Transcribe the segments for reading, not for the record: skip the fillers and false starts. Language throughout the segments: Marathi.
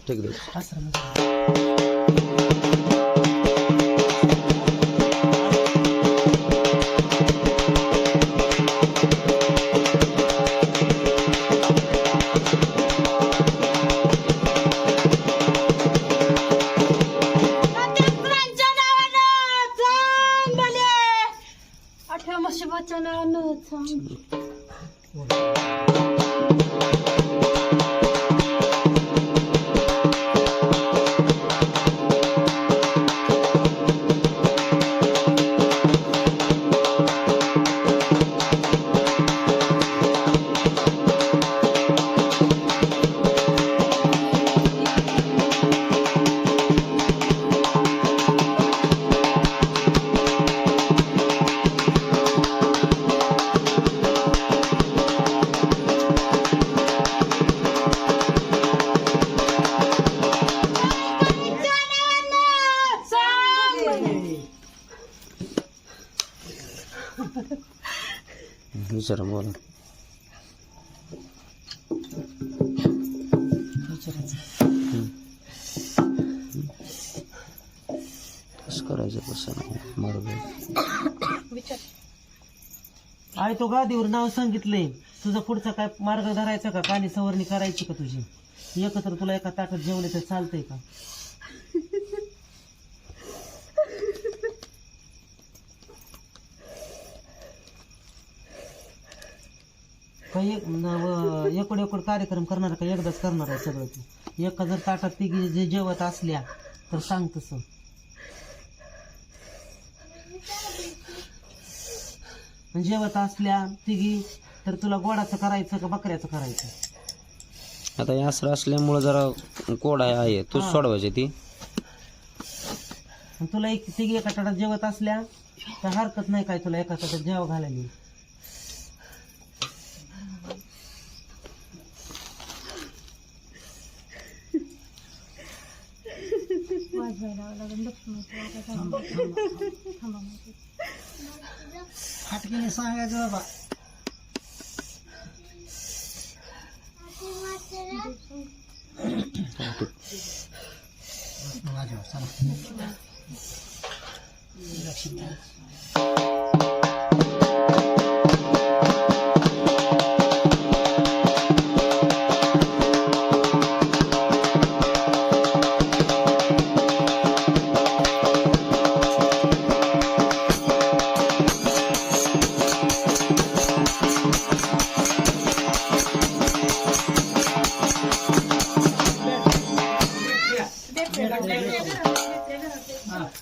ठीक आहे. विचारा बोला. कसं करायचं कसं मार्ग आई तो गादीवर नाव सांगितलंय तुझा पुढचा काय मार्ग धरायचा का कानी सवरणी करायची का तुझी एकत्र तुला एका ताटात जेवले तर चालतंय का? काही एकड एकड कार्यक्रम करणार का एकदाच करणार आहे सगळं तू? एका जर ताटात तिघी जे जेवत असल्या तर सांग तसं. जेवत असल्या तिघी तर तुला गोडाचं करायचं का बकऱ्याचं करायचं? आता हे असं असल्यामुळं जरा कोड आहे तू सोडवायची ती. तुला एक तिघी एका ताटात जेवत असल्या तर हरकत नाही काय तुला एका ताटात जेव घालायला. फाटकीने सांगायचं बाबा.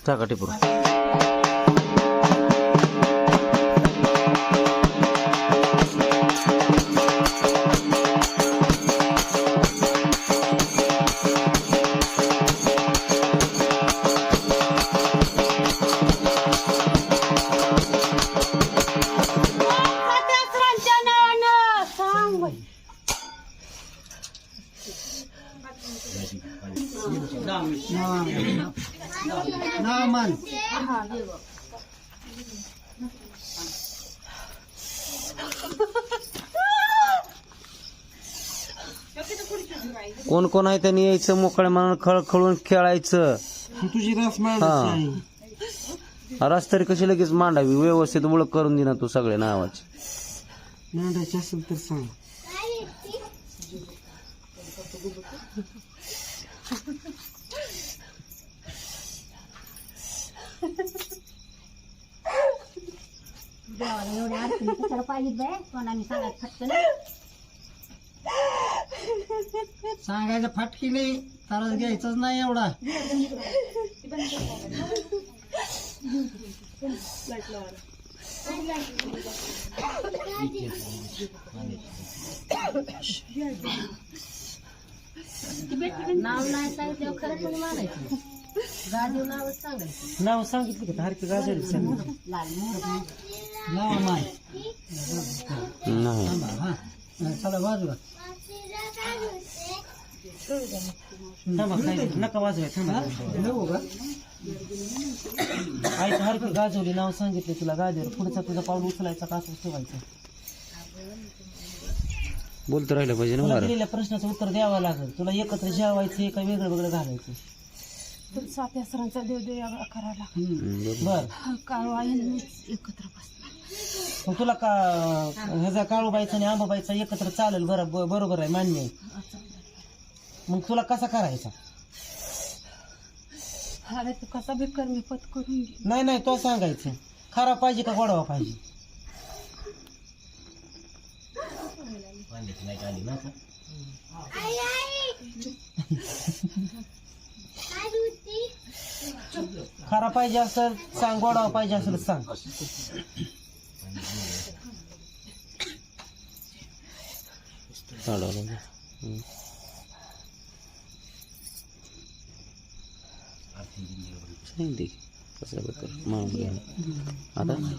टाका टिपूर. नामान कोण कोण आहे त्यांनी यायचं मोकळ्या मनानं खळखळून खेळायचं. तुझी रस रस तरी कशी लगेच मांडावी व्यवस्थित ओळख करून दे ना तू सगळ्या नावाची. मांडायची असेल तर सांग. देवाला एवढ्या अडचणी कशाला पाहिजे बाय कोणाने सांगायचं फटकन. सांगायचं फाटकी नाही तरच घ्यायचंच नाही एवढा. नाव नाही सांगितलं खरं कोणी मानायचं गादीव नावच सांगायचं नाव सांगितलं का हरकी गाजर सांगितलं लाल मोहर नाव माय नाही हा चला वाजवा थांबा काय नका वाजवाय थांबा आईचं हरकी गाजवली नाव सांगितले तुला गादीवर पुढचा तुझा पाऊल उचलायचा का असं ठेवायचं बोलत राहिलं पाहिजे ना तुला वारं. दिलेल्या प्रश्नाचं उत्तर द्यावं लागेल तुला एकत्र जेवायचं का वेगळं वेगळं घालायचं सात्या सरांचा देवदेव करायला बर काळू आई एकत्र बसणार मग तुला का ह्याचा काळूबाईचा आणि आंबाबाईचा एकत्र चालेल बरोबर आहे मान्य आहे मग तुला कसा करायचा अरे तू कसा बी कर मी पत करून घे नाही नाही तो सांगायचं खरा पाहिजे का गोडवा पाहिजे खरा पाहिजे असेल सांग गोडवा पाहिजे असेल सांग काढावं लागेल. सांगितलं की कसं मागून घ्या आता